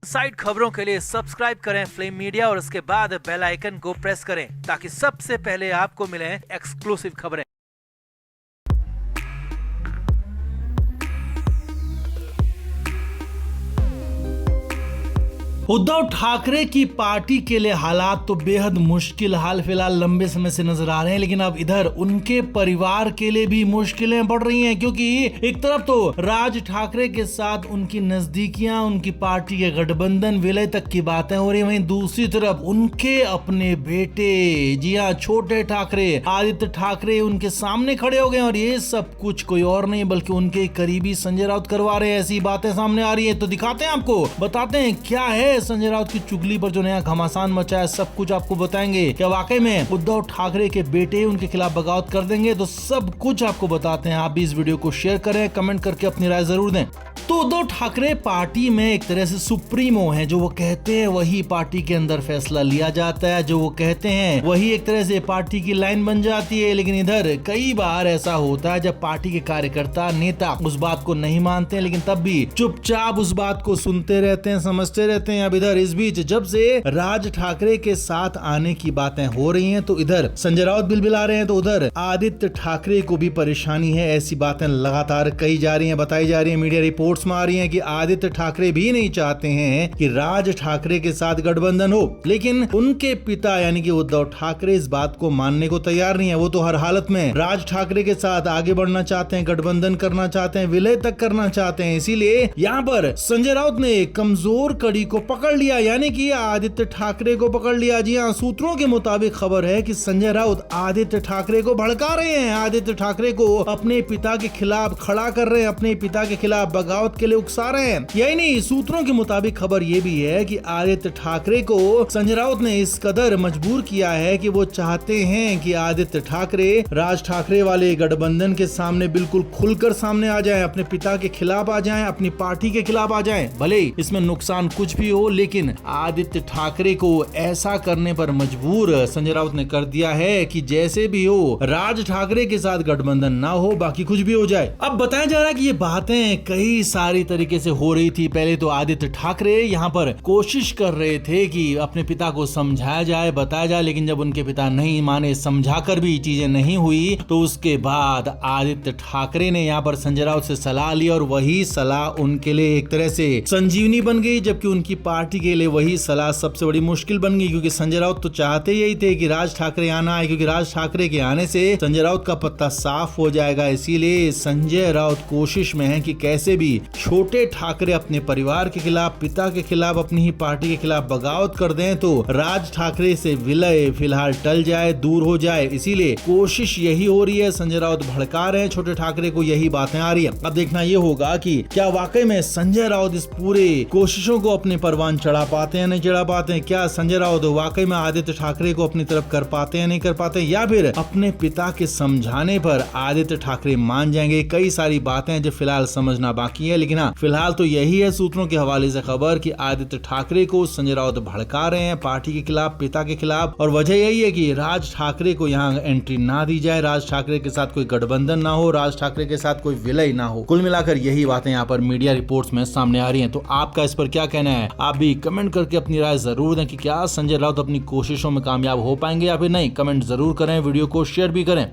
Side खबरों के लिए सब्सक्राइब करें फ्लेम मीडिया और उसके बाद बेल आइकन को प्रेस करें ताकि सबसे पहले आपको मिले एक्सक्लूसिव खबरें। उद्धव ठाकरे की पार्टी के लिए हालात तो बेहद मुश्किल हाल फिलहाल लंबे समय से नजर आ रहे हैं, लेकिन अब इधर उनके परिवार के लिए भी मुश्किलें बढ़ रही हैं, क्योंकि एक तरफ तो राज ठाकरे के साथ उनकी नजदीकियां, उनकी पार्टी के गठबंधन, विलय तक की बातें हो रही हैं, वहीं दूसरी तरफ उनके अपने बेटे, जी हाँ छोटे ठाकरे, आदित्य ठाकरे उनके सामने खड़े हो गए और ये सब कुछ कोई और नहीं बल्कि उनके करीबी संजय राउत करवा रहे हैं। ऐसी बातें सामने आ रही है तो दिखाते हैं आपको, बताते हैं क्या है संजय राउत की चुगली पर जो नया घमासान मचा है, सब कुछ आपको बताएंगे। क्या वाकई में उद्धव ठाकरे के बेटे उनके खिलाफ बगावत कर देंगे? तो सब कुछ आपको बताते हैं। आप भी इस वीडियो को शेयर करें, कमेंट करके अपनी राय जरूर दें। तो उद्धव ठाकरे पार्टी में एक तरह से सुप्रीमो हैं, जो वो कहते हैं वही पार्टी के अंदर फैसला लिया जाता है, जो वो कहते हैं वही एक तरह से पार्टी की लाइन बन जाती है। लेकिन इधर कई बार ऐसा होता है जब पार्टी के कार्यकर्ता, नेता उस बात को नहीं मानते हैं, लेकिन तब भी चुपचाप उस बात को सुनते रहते हैं, समझते रहते हैं। अब इधर इस बीच जब से राज ठाकरे के साथ आने की बातें हो रही हैं तो इधर संजय राउत बिलबिला रहे हैं, तो उधर आदित्य ठाकरे को भी परेशानी है। ऐसी बातें लगातार कही जा रही हैं, बताई जा रही है, मीडिया रिपोर्ट्स में आ रही हैं कि आदित्य ठाकरे भी नहीं चाहते हैं कि राज ठाकरे के साथ गठबंधन हो, लेकिन उनके पिता यानी कि उद्धव ठाकरे इस बात को मानने को तैयार नहीं है। वो तो हर हालत में राज ठाकरे के साथ आगे बढ़ना चाहते हैं, गठबंधन करना चाहते हैं, विलय तक करना चाहते हैं। इसीलिए यहाँ पर संजय राउत ने कमजोर कड़ी को पकड़ लिया, यानी कि आदित्य ठाकरे को पकड़ लिया। जी हाँ, सूत्रों के मुताबिक खबर है कि संजय राउत आदित्य ठाकरे को भड़का रहे हैं, आदित्य ठाकरे को अपने पिता के खिलाफ खड़ा कर रहे हैं, अपने पिता के खिलाफ बगावत के लिए उकसा रहे हैं। यही नहीं, सूत्रों के मुताबिक खबर यह भी है कि आदित्य ठाकरे को संजय राउत ने इस कदर मजबूर किया है कि वो चाहते हैं कि आदित्य ठाकरे राज ठाकरे वाले गठबंधन के सामने बिल्कुल खुलकर सामने आ जाएं, अपने पिता के खिलाफ आ जाएं, अपनी पार्टी के खिलाफ आ जाएं। भले इसमें नुकसान कुछ भी हो, लेकिन आदित्य ठाकरे को ऐसा करने पर मजबूर संजय राउत ने कर दिया है कि जैसे भी हो राज ठाकरे के साथ गठबंधन ना हो, बाकी कुछ भी हो जाए। अब बताया जा रहा है कि ये बातें कई सारी तरीके से हो रही थी। पहले तो आदित्य ठाकरे यहाँ पर कोशिश कर रहे थे कि अपने पिता को समझाया जाए, बताया जाए, लेकिन जब उनके पिता नहीं माने, समझाकर भी चीजें नहीं हुई, तो उसके बाद आदित्य ठाकरे ने यहाँ पर संजय राउत से सलाह ली और वही सलाह उनके लिए एक तरह से संजीवनी बन गई, जबकि उनकी पार्टी के लिए वही सलाह सबसे बड़ी मुश्किल बन गई। क्योंकि संजय राउत तो चाहते यही थे कि राज ठाकरे आना है, क्योंकि राज ठाकरे के आने से संजय राउत का पत्ता साफ हो जाएगा। इसीलिए संजय राउत कोशिश में है कि कैसे भी छोटे ठाकरे अपने परिवार के खिलाफ, पिता के खिलाफ, अपनी ही पार्टी के खिलाफ बगावत कर दें तो राज ठाकरे से विलय फिलहाल टल जाए, दूर हो जाए। इसीलिए कोशिश यही हो रही है, संजय राउत भड़का रहे हैं छोटे ठाकरे को, यही बातें आ रही है। अब देखना यह होगा कि क्या वाकई में संजय राउत इस पूरे कोशिशों को अपने परवान चढ़ा पाते हैं, नहीं चढ़ा पाते हैं? क्या संजय राउत वाकई में आदित्य ठाकरे को अपनी तरफ कर पाते हैं, नहीं कर पाते, या फिर अपने पिता के समझाने पर आदित्य ठाकरे मान जाएंगे? कई सारी बातें जो फिलहाल समझना बाकी है, लेकिन हाँ फिलहाल तो यही है सूत्रों के हवाले से खबर कि आदित्य ठाकरे को संजय राउत भड़का रहे हैं पार्टी के खिलाफ, पिता के खिलाफ, और वजह यही है कि राज ठाकरे को यहाँ एंट्री ना दी जाए, राज ठाकरे के साथ कोई गठबंधन ना हो, राज ठाकरे के साथ कोई विलय ना हो। कुल मिलाकर यही बातें यहाँ पर मीडिया रिपोर्ट्स में सामने आ रही हैं। तो आपका इस पर क्या कहना है? आप भी कमेंट करके अपनी राय जरूर दें कि क्या संजय राउत अपनी कोशिशों में कामयाब हो पाएंगे या फिर नहीं। कमेंट जरूर करें, वीडियो को शेयर भी करें।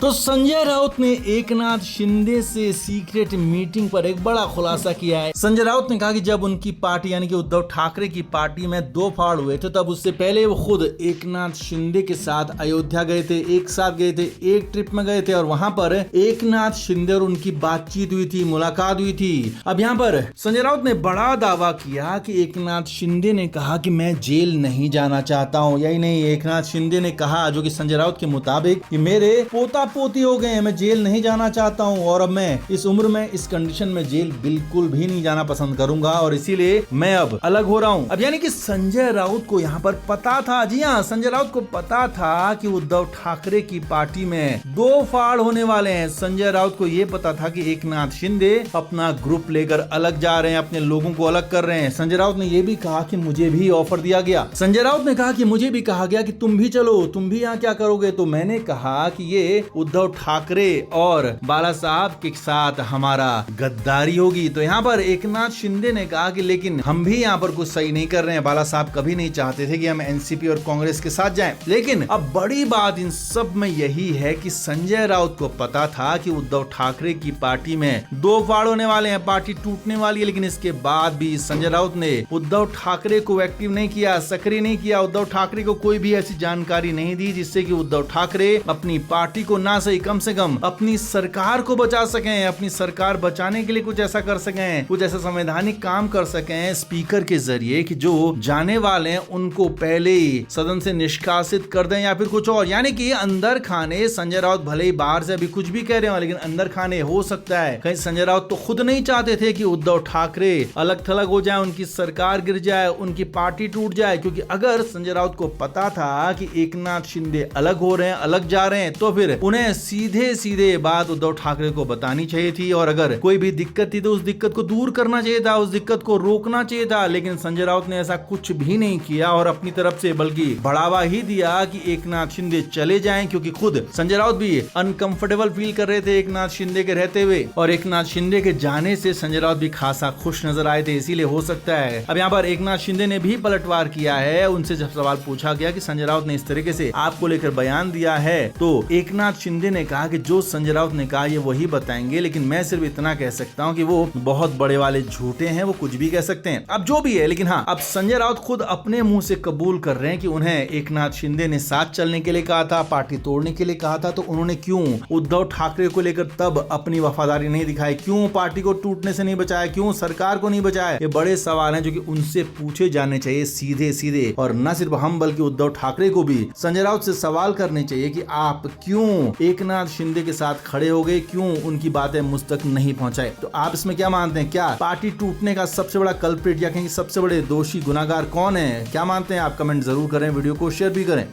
तो संजय राउत ने एकनाथ शिंदे से सीक्रेट मीटिंग पर एक बड़ा खुलासा किया है। संजय राउत ने कहा कि जब उनकी पार्टी यानी कि उद्धव ठाकरे की पार्टी में दो फाड़ हुए थे, तब उससे पहले वो खुद एकनाथ शिंदे के साथ अयोध्या गए थे, एक साथ गए थे, एक ट्रिप में गए थे और वहां पर एकनाथ शिंदे और उनकी बातचीत हुई थी, मुलाकात हुई थी। अब यहाँ पर संजय राउत ने बड़ा दावा किया कि एकनाथ शिंदे ने कहा कि मैं जेल नहीं जाना चाहता हूँ। यही नहीं, एकनाथ शिंदे ने कहा, जो कि संजय राउत के मुताबिक, कि मेरे पोता पोती हो गए हैं, मैं जेल नहीं जाना चाहता हूं और अब मैं इस उम्र में, इस कंडीशन में जेल बिल्कुल भी नहीं जाना पसंद करूंगा और इसीलिए मैं अब अलग हो रहा हूं। अब यानी कि संजय राउत को यहाँ पर पता था, जी हाँ, संजय राउत को पता था कि उद्धव ठाकरे की पार्टी में दो फाड़ होने वाले हैं। संजय राउत को यह पता था कि एकनाथ शिंदे अपना ग्रुप लेकर अलग जा रहे हैं, अपने लोगों को अलग कर रहे हैं। संजय राउत ने यह भी कहा कि मुझे भी ऑफर दिया गया। संजय राउत ने कहा कि मुझे भी कहा गया कि तुम भी चलो, तुम भी यहाँ क्या करोगे? तो मैंने कहा कि ये उद्धव ठाकरे और बाला साहब के साथ हमारा गद्दारी होगी। तो यहाँ पर एकनाथ शिंदे ने कहा कि लेकिन हम भी यहाँ पर कुछ सही नहीं कर रहे हैं। बाला साहब कभी नहीं चाहते थे कि हम एनसीपी और कांग्रेस के साथ जाएं। लेकिन अब बड़ी बात इन सब में यही है कि संजय राउत को पता था कि उद्धव ठाकरे की पार्टी में दो फाड़ होने वाले हैं, पार्टी टूटने वाली है। लेकिन इसके बाद भी संजय राउत ने उद्धव ठाकरे को एक्टिव नहीं किया, सक्रिय नहीं किया। उद्धव ठाकरे को कोई भी ऐसी जानकारी नहीं दी जिससे कि उद्धव ठाकरे अपनी पार्टी को ना सही कम से कम अपनी सरकार को बचा सकें, अपनी सरकार बचाने के लिए कुछ ऐसा कर सकें, कुछ ऐसा संवैधानिक काम कर सकें स्पीकर के जरिए कि जो जाने वाले हैं उनको पहले ही सदन से निष्कासित कर दें या फिर कुछ और। यानी कि अंदर खाने संजय राउत भले ही बाहर से अभी कुछ भी कह रहे हो, लेकिन अंदर खाने हो सकता है कहीं संजय राउत तो खुद नहीं चाहते थे कि उद्धव ठाकरे अलग थलग हो जाए, उनकी सरकार गिर जाए, उनकी पार्टी टूट जाए। क्योंकि अगर संजय राउत को पता था कि एकनाथ शिंदे अलग हो रहे हैं, अलग जा रहे हैं, तो फिर उन्हें सीधे सीधे बात उद्धव ठाकरे को बतानी चाहिए थी। और अगर कोई भी दिक्कत थी तो उस दिक्कत को दूर करना चाहिए था, उस दिक्कत को रोकना चाहिए था। लेकिन संजय राउत ने ऐसा कुछ भी नहीं किया और अपनी तरफ से बल्कि बढ़ावा ही दिया कि एकनाथ शिंदे चले जाएं, क्योंकि खुद संजय राउत भी अनकंफर्टेबल फील कर रहे थे एकनाथ शिंदे के रहते हुए, और एकनाथ शिंदे के जाने से संजय राउत भी खासा खुश नजर आए थे। इसीलिए हो सकता है अब यहाँ पर एकनाथ शिंदे ने भी पलटवार किया है। उनसे जब सवाल पूछा गया कि संजय राउत ने इस तरीके से आपको लेकर बयान दिया है, तो एकनाथ शिंदे ने कहा कि जो संजय राउत ने कहा ये वही बताएंगे, लेकिन मैं सिर्फ इतना कह सकता हूँ कि वो बहुत बड़े वाले झूठे हैं, वो कुछ भी कह सकते हैं। अब जो भी है, लेकिन हाँ, अब संजय राउत खुद अपने मुंह से कबूल कर रहे हैं कि उन्हें एकनाथ शिंदे ने साथ चलने के लिए कहा था, पार्टी तोड़ने के लिए कहा था, तो उन्होंने क्यों उद्धव ठाकरे को लेकर तब अपनी वफादारी नहीं दिखाई, क्यों पार्टी को टूटने से नहीं बचाया, क्यों सरकार को नहीं बचाया? ये बड़े सवाल हैं जो कि उनसे पूछे जाने चाहिए सीधे सीधे। और न सिर्फ हम बल्कि उद्धव ठाकरे को भी संजय राउत से सवाल करने चाहिए कि आप क्यों एकनाथ शिंदे के साथ खड़े हो गए, क्यों उनकी बातें मुझ तक नहीं पहुंचाए? तो आप इसमें क्या मानते हैं? क्या पार्टी टूटने का सबसे बड़ा कल्प्रिट या कहीं सबसे बड़े दोषी गुनाहगार कौन है? क्या मानते हैं आप? कमेंट जरूर करें, वीडियो को शेयर भी करें।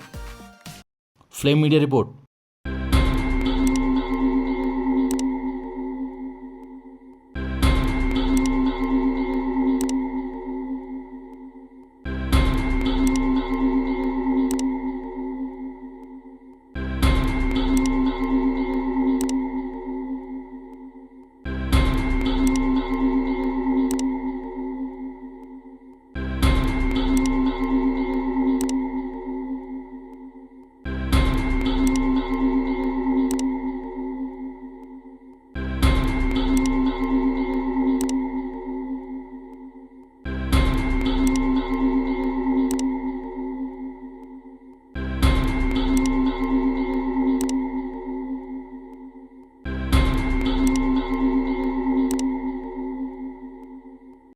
Flame media report.